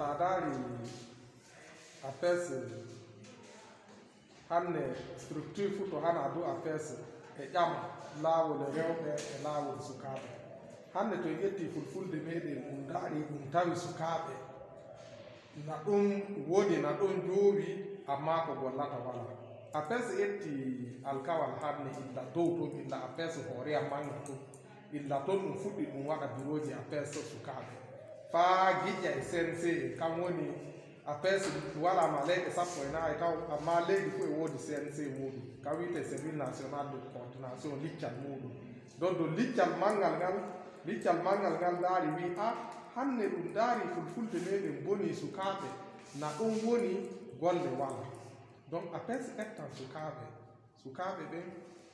nadari apes hanne structure futo hana do apes e jam lawol rewɓe e lawol sukaɓe hande to ƴetti fulfulde meɗen ɗum daari ɗum tawi sukaɓe na ɗum woni na ɗon joowi amma ko gollata wala apes ƴetti alkawal hanne illa dow ton illa apes hooreya manga ton illa ton ɗum fuɗɗi ɗum waɗa biroji apes sukaɓe faa giƴƴa e cnc kam woni apes waɗama leyɗe 14 taw amma leydi fof e woodi cnc muɗum kam wiyete service national de coordination liccal muɗum donc do liccal mangal ngal daari wi a hanne ɗum daari fulfulde meɗen boni sukaɓe na ɗum woni golle wala donc apes ettan sukaɓe ɓen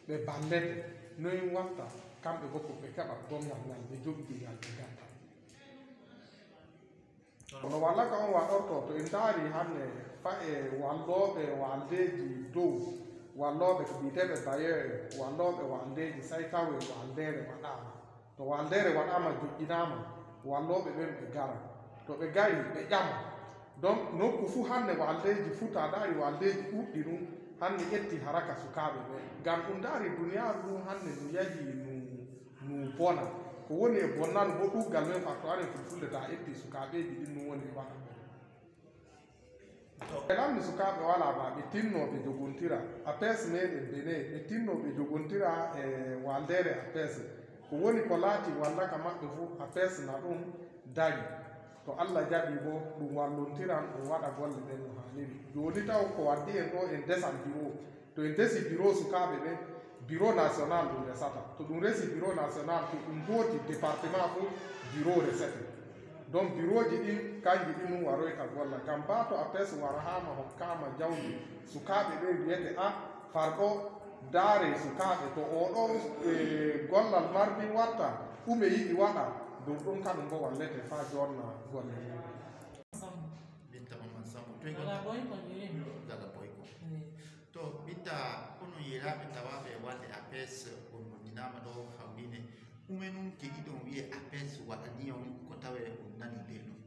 ɓe ballete noyin watta kamɓe bokko ɓe keɓa gomnal ngal ɓe jogiɗingal ɓe gatta kono walla ka on waɗorto to en daari hanne fa e walloɓe waldeji dow walloɓe ko mbiteɓe bailleur walloɓe waldeji say tawe waldere waɗama to waldere waɗama joƴƴinama walloɓe ɓen ɓe gara to ɓe gari ɓe ƴama donc nokku fuu hande waldeji fuu ta daari waldeji ɗuɗɗi ɗum hande ƴetti haraka sukaɓe ɓe ngam ɗum daari duniyaru ɗum hande ndu yahi nu bona ko woni e bonnano bo ɗuggal men fakto anen fulfulde ta ƴetti sukaɓeji ɗin ɗum woni e waɗa e lamni sukaɓe wala ma ɓe tinnoɓe jogontira apes meɗen bene ɓe tinnoɓe jogontira e waldere apes ko woni ko laati wallaka maɓɓe fo apes na ɗum dari to allah jaɓi bo ɗum wallontiran ɗum waɗa golle ɗen no hanniri joni taw ko waddi en ɗo en desan bureau to en desi bureau sukaɓe ɓen bureau national ɗum resata to ɗum resi bureau national to ɗum gooti département fof bureau resete donc bureau ji ɗin kanji ɗin ɗum waroyta golla ngam bato apes warahama hokkama jawdi sukaɓe ɓe wiyete a farɗo daare sukaɓe to oɗo gollal marɗin watta ɗume yiɗi waɗa ɗum ɗum kaɗum bo wallete fa jonna golle to ɓitta kono yiraɓe tawaɓe walde apes on nodinama ɗo hawrine ɗume num tigi ɗon wiye apes waɗani on ko tawe on nani belɗum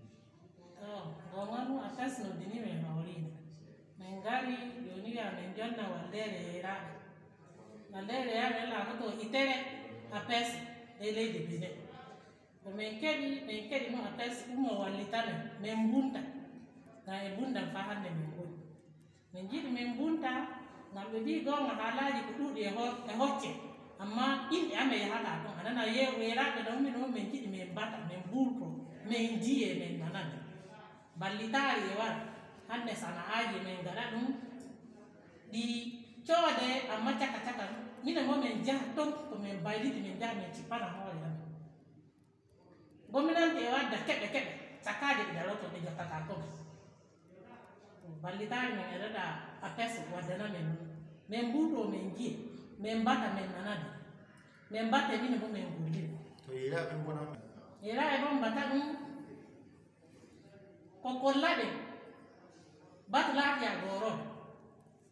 gomanu apes nodinime hawrine min gari joni wiya min jonna waldere yiraɓe waldere yaɓe lako to hitere apes e leydi bine ko min keɗi no apes ɗumo wallitamen min bunta ngam e bundan fa hande min goni min jiɗi min bunta ngam ɓe mbi gonga haalaji ko ɗuuɗi e hocce amma inɗe ame yahata toon anana weraɓe ɗon min on min jiɗi min mbata min ɓurto min jiye min nanane ballitari e wara hande sana'aji min gaɗa ɗum ɗi coode amma caka caka minen mo min jaha ton ko min bayliti min jaha min cippana hoore am gominante e wadda keɓe cakaje ɗi daloto ɗi jottata ton ballitari min eɗaɗa apes waddana min min mbuɗo min jiye min mbata min nanade min mbatte mine bo min golliri to yiraɓe bona yiraɓe bo mbata ɗum ko kollaɓe batu laatiya goroɓe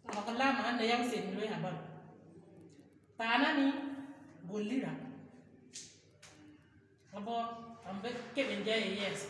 ama kollama hande yawseni loy ha baɗo ta nani gollira abo amɓe keɓe jeeye yeeso